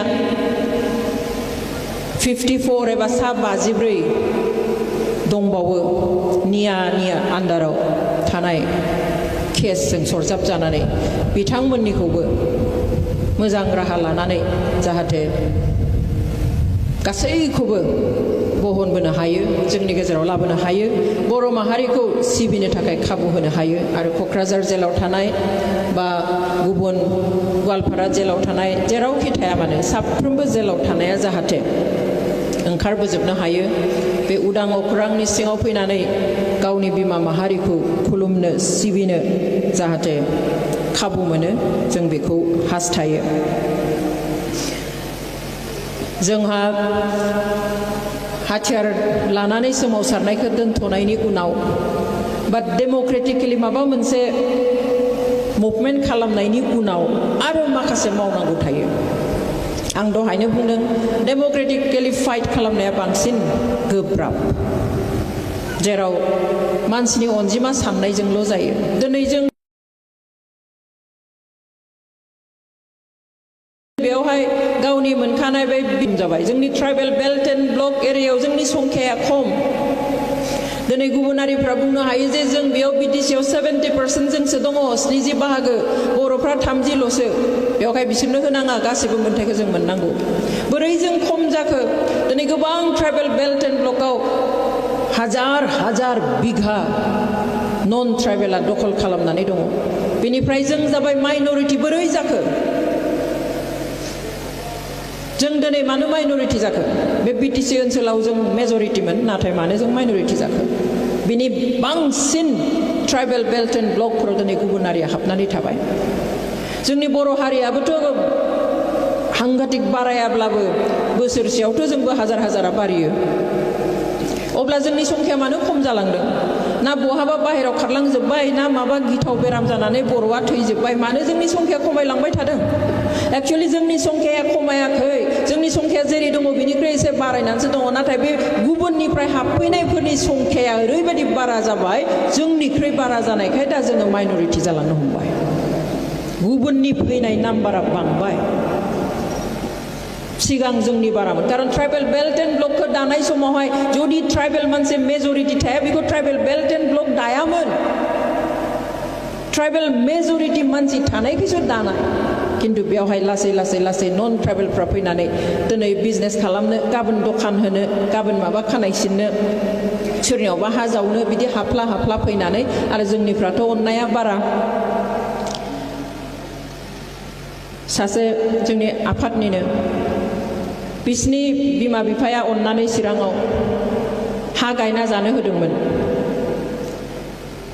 54 एबा 54 दंबावो नियानि आन्दाराव थानाय केसजों सरजाब जानानै बिथांमोननिखौबो मोजां राहा लानानै जाहाथे गासैखौबो बहनबोनो हायो जोंनि गेजेराव लाबोनो हायो बर' माहारिखौ सिबिनो थाखाय खाबु होनो हायो आरो क'क्राझार जेलाव थानाय बा गुबुन गवालपारा जेलाव थानाय जेरावखि थाया मानो साफ्रोमबो जेलाव थानाया जाहाथे ओंखारबोजोबनो हायो बे उदां अख्रांनि सिङाव फैनानै गावनि बिमा माहारिखौ खुलुमनो सिबिनो जाहाथे खाबु मोनो जों बेखौ हास्थायो जोंहा हाथियार लानानै सोमावसारनायखौ दोनथ'नायनि उनाव बा डेम'क्रेटिकेलि माबा मोनसे मुभमेन्ट खालामनायनि उनाव आरो माखासे मावनांगौ थायो आं दहायनो बुंदों डेम'क्रेटिकेलि फाइट खालामनाया बांसिन गोब्राब जेराव मानसिनि अनजिमा साननायजोंल' जायो दिनै जों बेवहाय गावनि मोनखानाय बे जाबाय जोंनि ट्राइबेल बेल्ट एन्ड ब्लक एरियायाव जोंनि संख्याया खम दिनै गुबुनारिफ्रा बुंनो हायो जे जों बेयाव बिटिसिआव 70% जोंसो दङ 70 बाहागो बर'फ्रा 30ल'सो बेवहाय बिसोरनो होनाङा गासिबो मोन्थायखौ जों मोननांगौ बोरै जों खम जाखो दिनै गोबां ट्राइबेल बेल्ट एन्ड ब्लकआव हाजार बिघा नन ट्राइबेला दखल खालामनानै दङ बेनिफ्राय जों जाबाय माइनरिटि बोरै जाखो जों दिनै मानो माइनरिटि जाखो बे बिटिसि ओनसोलाव जों मेजरिटिमोन नाथाय मानो जों माइनरिटि जाखो बिनि बांसिन ट्राइबेल बेल्ट एन्ड ब्लकफोराव दिनै गुबुनारिया हाबनानै थाबाय जोंनि बर' हारियाबोथ' हांगाटिक बारायाब्लाबो बोसोरसेयावथ' जोंबो हाजारा बारियो अब्ला जोंनि संख्या मानो खम जालांदों ना बहाबा बाहेरायाव खारलांजोब्बाय ना माबा गिथाव बेराम जानानै बर'आ थैजोब्बाय मानो जोंनि संख्या खमायलांबाय थादों एक्चुअली जोंनि संख्याया खमायाखै जोंनि संख्या जेरै दङ बिनिख्रुइ एसे बारायनानैसो दङ नाथाय बे गुबुननिफ्राय हाबफैनायफोरनि संख्याया ओरैबायदि बारा जाबाय जोंनिख्रुइ बारा जानायखाय दा जोङो माइनरिटि जालांनो हमबाय गुबुननि फैनाय नाम्बारा बांबाय सिगां जोंनि बारामोन कारण ट्राइबेल बेल्ट एन्ड ब्लकखौ दानाय समावहाय जुदि ट्राइबेल मानसि मेजरिटि थाया बेखौ ट्राइबेल बेल्ट एन्ड ब्लक दायामोन ट्राइबेल मेजरिटि मानसि थानायखौसो दानाय किन्तु बेवहाय लासै नन ट्राइबेलफ्रा फैनानै दिनै बिजनेस खालामनो गाबोन दखान होनो गाबोन माबा खानाय सिननो सोरनियावबा हा जावनो बिदि हाफ्ला फैनानै आरो जोंनिफ्राथ' अननाया बारा सासे जोंनि आफादनिनो बिसिनि बिमा बिफाया अननानै चिराङाव हा गायना जानो होदोंमोन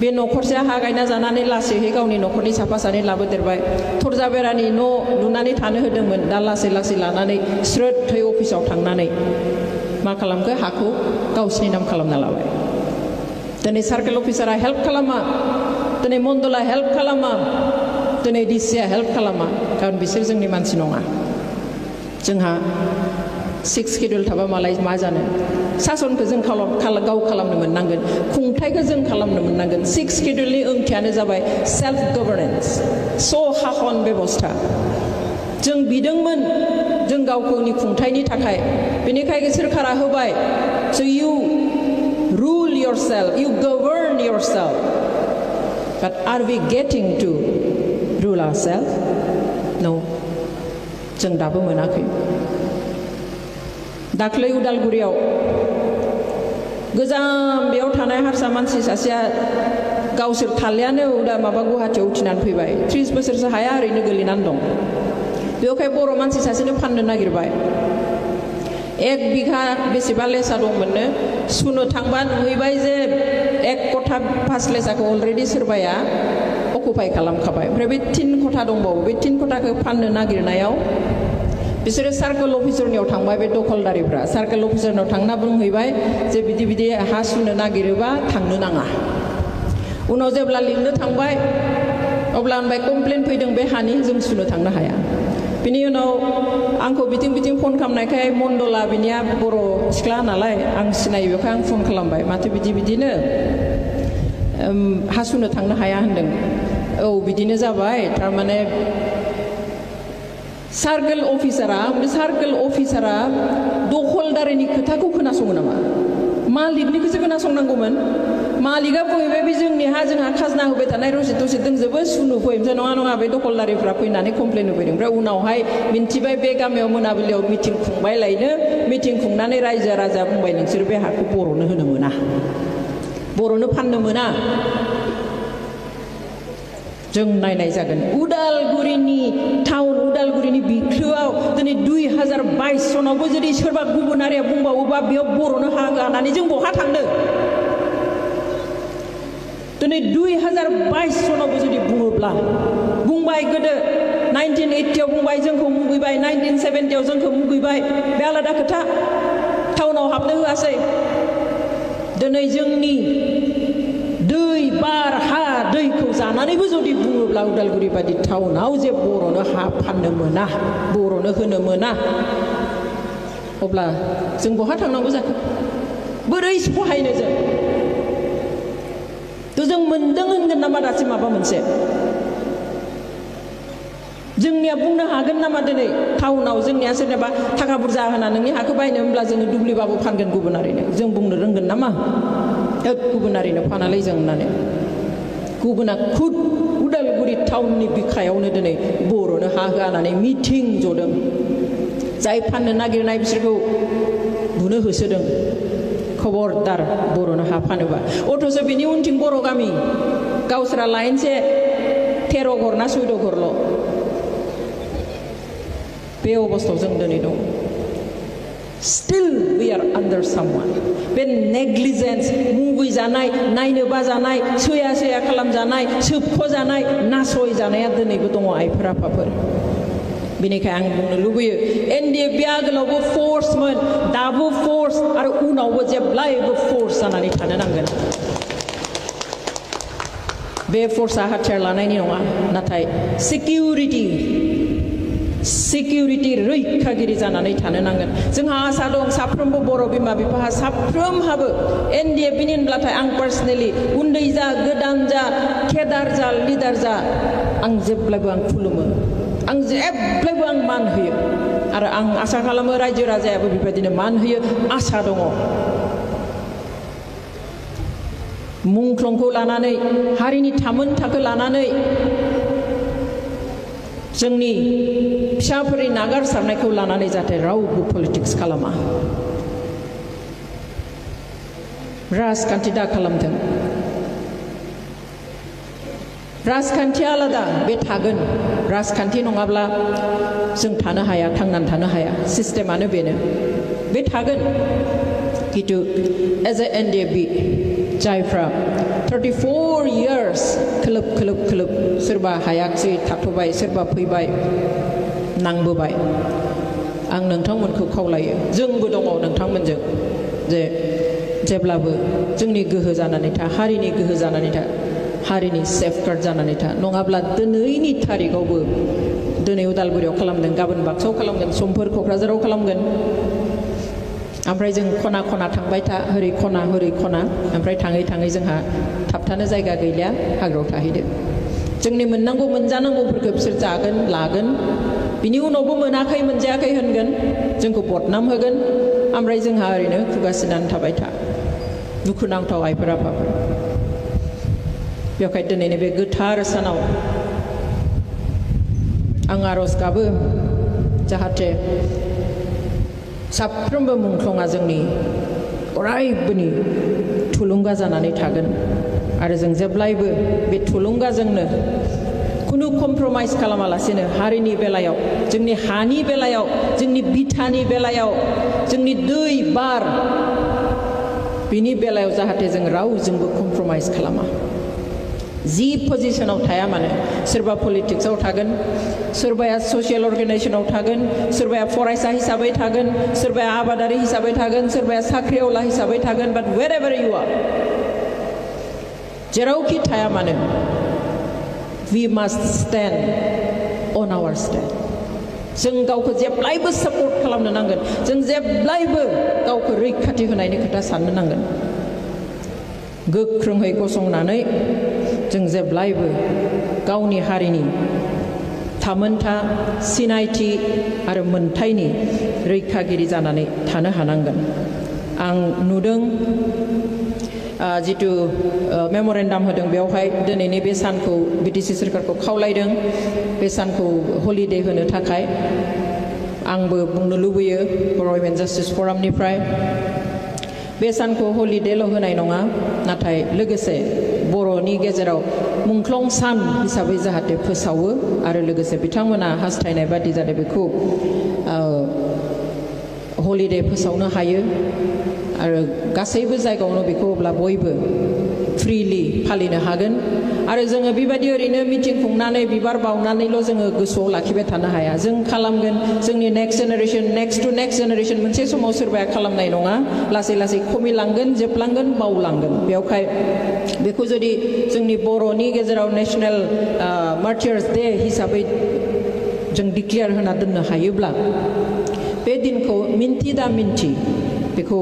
बे न'खरसेया हा गायना जानानै लासैहै गावनि न'खरनि साफा सानै लाबोदेरबाय थरजा बेरानि न' लुनानै थानो होदोंमोन दा लासै लासै लानानै स्रोदहै अफिसाव थांनानै मा खालामखो हाखौ गावसिनि नाम खालामना लाबाय दिनै सार्केल अफिसारा हेल्प खालामा दिनै मण्डला हेल्प खालामा दिनै डिसिआ हेल्प खालामा खारन बिसोर जोंनि मानसि नङा जोंहा 6 शेड्युल थाबा मालाय मा जानो सासनखौ जों गाव खालामनो मोननांगोन खुंथायखौ जों खालामनो मोननांगोन 6 शेड्युलनि ओंथियानो जाबाय सेल्फ गभर्नेन्स हाखन बेबस्था जों बिदोंमोन जों गावनि खुंथायनि थाखाय बेनिखायनो सोरखारा होबाय so you rule yourself you govern yourself but are we getting to rule ourselves no जों दाबो मोनाखै दाख्लै उदालगुरियाव गोजाम बेयाव थानाय हारसा मानसि सासेया गावसोर थालियानो माबा गुवाहाटीयाव उथिनानै फैबाय 30 बोसोरसो हाया ओरैनो गोलैनानै दं बेवहाय बर' मानसि सासेनो फाननो नागिरबाय 1 बिघा बेसेबा लेसा दंमोननो सुनो थांबा नुहैबाय जे 1 कथा 5 लेसाखौ अलरेडि सोरबाया अकुपाय खालामखाबाय ओमफ्राय बे 3 कथा दंबावो बे 3 कथाखौ फाननो नागिरनायाव बिसोरो सार्केल अफिसारनियाव थांबाय बे दखलदारिफ्रा सार्केल अफिसारनाव थांना बुंहैबाय जे बिदि बिदि हा सुनो नागिरोबा थांनो नाङा उनाव जेब्ला लिंनो थांबाय अब्ला होनबाय कमप्लेन फैदों बे हानि जों सुनो थांनो हाया बिनि उनाव आंखौ बिथिं बिथिं फन खालामनायखाय मण्डला बिनिया बर' सिख्ला नालाय आं सिनायो बेखाय आं फन खालामबाय माथो बिदिनो हा सुनो थांनो हाया होनदों औ बिदिनो जाबाय थारमाने सार्केल अफिसारा दखलदारिनि खोथाखौ खोनासङो नामा मालिकनिखौसो खोनासंनांगौमोन मालिकआ बुंहैबाय बे जोंनि हा जोंहा खाजोना होबाय थानाय रसिद दसे दंजोबो सुनो फै ओमफ्राय नङा बे दखलदारिफ्रा फैनानै कमप्लेन होफैदों ओमफ्राय उनावहाय मिन्थिबाय बे गामियाव मोनाबिलियाव मिटिं खुंबाय लायनो मिटिं खुंनानै रायजो राजा बुंबाय नोंसोर बे हाखौ बर'नो होनो मोना बर'नो फाननो मोना जों नायनाय जागोन उदालगुरिनि टाउन उदालगुरिनि बिख्लोआव दिनै 2022 सनावबो जुदि सोरबा गुबुनारिया बुंबावोबा बेयाव बर'नो हा गानानै जों बहा थांनो दिनै 2022 सनावबो जुदि बुङोब्ला बुंबाय गोदो 1980 आव बुंबाय जोंखौ मुगैबाय 1970 आव जोंखौ मुगैबाय बे आलादा खोथा टाउनाव हाबनो होआसै दिनै जोंनि दै बार हा दैखौ जानानैबो जुदि बुङोब्ला उदालगुरि बादि टाउनाव जे बर'नो हा फाननो मोना बर'नो होनो मोना अब्ला जों बहा थांनांगौ जाखो बोरै सहायनो जों मोनदों होनगोन नामा दासिम माबा मोनसे जोंनिया बुंनो हागोन नामा दिनै टाउनाव जोंनिया सोरनोबा थाखा बुरजा होना नोंनि हाखौ बायनो होनब्ला जोङो दुब्लिबाबो फानगोन गुबुनारिनो जों बुंनो रोंगोन नामा गुबुनारिनो फानालै जों होननानै गुबुना खुद उदालगुरि टाउननि बिखायावनो दिनै बर'नो हा होनानै मिटिं जदों जाय फाननो नागिरनाय बिसोरखौ बुनो होसोदों खबरदार बर'नो हा फानोबा अथ'स' बिनि उनथिं बर' गामि गावसोरा लाइनसे 13 घर ना 14 घरल' बे अबस्थायाव जों दिनै दं Still we are under someone बे नेग्लिजेन्स मुगै जानाय नायनो बाजानाय सैया खालामजानाय सोबख'जानाय नासय जानाया दिनैबो दङ आइफोर आफाफोर बेनिखायनो आं बुंनो लुबैयो NDFB आगोलावबो फोर्समोन दाबो फोर्स आरो उनावबो जेब्लायबो फोर्स जानानै थानो नांगोन बे फोर्सआ हाथियार लानायनि नङा नाथाय सिकिउरिटि रैखागिरि जानानै थानो नांगोन जोंहा आसा दं साफ्रोमबो बर' बिमा बिफाहा साफ्रोमहाबो NDFBनि होनब्लाथाय आं पार्सनेलि उन्दै जा गोदान जा केडार जा लिडार जा आं जेब्लायबो आं खुलुमो आं जेब्लायबो आं मान होयो आरो आं आसा खालामो रायजो राजायाबो बेबायदिनो मान होयो आसा दङ मुंख्लंखौ लानानै हारिनि थामोनथाखौ लानानै जोंनि फिसाफोरनि नागारसारनायखौ लानानै जाहाथे रावबो पलिटिक्स खालामा राजखान्थि दा खालामथों राजखान्थिया आलादा बे थागोन राजखान्थि नङाब्ला जों थानो हाया थांनानै थानो हाया सिस्टेमानो बेनो बे थागोन किन्तु एज ए NDFB जायफ्रा 34 years खोलोब खोलोब खोलोब सोरबा हायाखिसै थाथ'बाय सोरबा फैबाय नांबोबाय आं नोंथांमोनखौ खावलायो जोंबो दङ नोंथांमोनजों जे जेब्लाबो जोंनि गोहो जानानै था हारिनि गोहो जानानै था हारिनि सेफगार्ड जानानै था नङाब्ला दिनैनि थारिखआवबो दिनै उदालगुरियाव खालामदों गाबोन बाक्सायाव खालामगोन समफोर क'क्राझाराव खालामगोन ओमफ्राय जों खना खना थांबाय था हरै खना ओमफ्राय थाङै थाङै जोंहा थाबथानो जायगा गैलिया हाग्रायाव थाहैदो जोंनि मोननांगौ मोनजानांगौफोरखौ बिसोर जागोन लागोन बिनि उनावबो मोनाखै मोनजायाखै होनगोन जोंखौ बदनाम होगोन ओमफ्राय जोंहा ओरैनो खुगासिनानै थाबाय था दुखुनांथाव आइफोर आफाफोर बेवहाय दिनैनि बे गोथार सानाव आं आरज गाबो जाहाथे साफ्रोमबो मुंख्लङा जोंनि अरायबोनि थुलुंगा जानानै थागोन आरो जों जेब्लायबो बे थुलुंगाजोंनो खुनु कमप्रमाइज खालामालासेनो हारिनि बेलायाव जोंनि हानि बेलायाव जोंनि बिथानि बेलायाव जोंनि दै बार बिनि बेलायाव जाहाथे जों रावजोंबो कमप्रमाइज खालामा जि पजिशनाव थाया मानो सोरबा पलिटिक्सआव थागोन सोरबाया ससियेल अर्गेनाइजेसनाव थागोन सोरबाया फरायसा हिसाबै थागोन सोरबाया आबादारि हिसाबै थागोन सोरबाया साख्रिआवला हिसाबै थागोन बाट वेरेभार इउ आर जेरावखि थाया मानो we must stand on our stand जों गावखौ जेब्लायबो सापर्ट खालामनो नांगोन जों जेब्लायबो गावखौ रैखाथि होनायनि खोथा साननो नांगोन गोख्रोङै गसंनानै जों जेब्लायबो गावनि हारिनि थामोनथा सिनायथि आरो मोनथायनि रैखागिरि जानानै थानो हानांगोन आं नुदों जितु मेम'रेन्डाम होदों बेवहाय दिनैनि बे सानखौ BTC सोरखारखौ खावलायदों बे सानखौ हलिडे होनो थाखाय आंबो बुंनो लुबैयो बर' वुमेन जास्टिस फरामनिफ्राय बे सानखौ हलिडेल' होनाय नङा नाथाय लोगोसे बर'नि गेजेराव मुंख्लं सान हिसाबै जाहाथे फोसावो आरो लोगोसे बिथांमोना हास्थायनाय बादि जाहाथे बेखौ हलिडे फोसावनो हायो आरो गासैबो जायगायावनो बेखौ अब्ला बयबो फ्रिलि फालिनो हागोन आरो जोङो बेबायदि ओरैनो मिटिं खुंनानै बिबार बावनानैल' जोङो गोसोआव लाखिबाय थानो हाया जों खालामगोन जोंनि next generation next to next generation मोनसे समाव सोरबाया खालामनाय नङा लासै लासै खमिलांगोन जोबलांगोन बावलांगोन बेवहाय बेखौ जुदि जोंनि बर'नि गेजेराव नेशनेल मार्टियार्स डे हिसाबै जों डिक्लेयार होना दोननो हायोब्ला बे दिनखौ मिन्थि दा मिन्थि बेखौ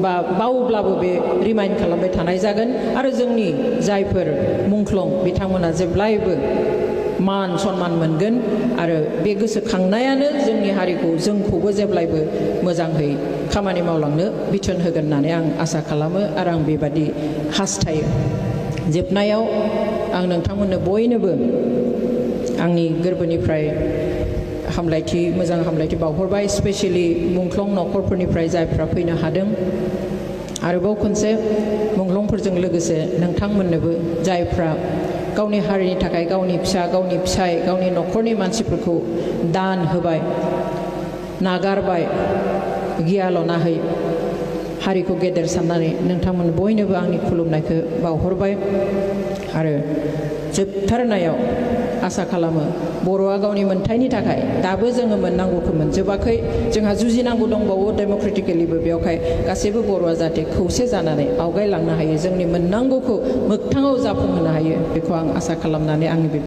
बावब्लाबो बे रिमाइन्ड खालामबाय थानाय जागोन आरो जोंनि जायफोर मुंख्लं बिथांमोना जेब्लायबो मान सन्मान मोनगोन आरो बे गोसोखांनायानो जोंनि हारिखौ जोंखौबो जेब्लायबो मोजाङै खामानि मावलांनो बिथोन होगोन होननानै आं आसा खालामो आरो आं बेबादि हास्थायो जोबनायाव आं नोंथांमोननो बयनोबो आंनि गोरबोनिफ्राय हामलायथि मोजां हामलायथि बावहरबाय स्पेशली मुंख्लं न'खरफोरनिफ्राय जायफ्रा फैनो हादों आरोबाव खनसे मुंख्लंफोरजों लोगोसे नोंथांमोननोबो जायफ्रा गावनि हारिनि थाखाय गावनि फिसा गावनि फिसाय गावनि न'खरनि मानसिफोरखौ दान होबाय नागारबाय गियाल'नाहै हारिखौ गेदेर साननानै नोंथांमोन बयनोबो आंनि खुलुमनायखौ बावहरबाय आरो जोबथारनायाव आसा खालामो बर'आ गावनि मोनथायनि थाखाय दाबो जोङो मोननांगौखौ मोनजोबाखै जोंहा जुजिनांगौ दंबावो डेम'क्रेटिकेलिबो बेवहाय गासैबो बर'आ जाहाथे खौसे जानानै आवगायलांनो हायो जोंनि मोननांगौखौ मोगथाङाव जाफुंहोनो हायो बेखौ आं आसा खालामनानै आंनि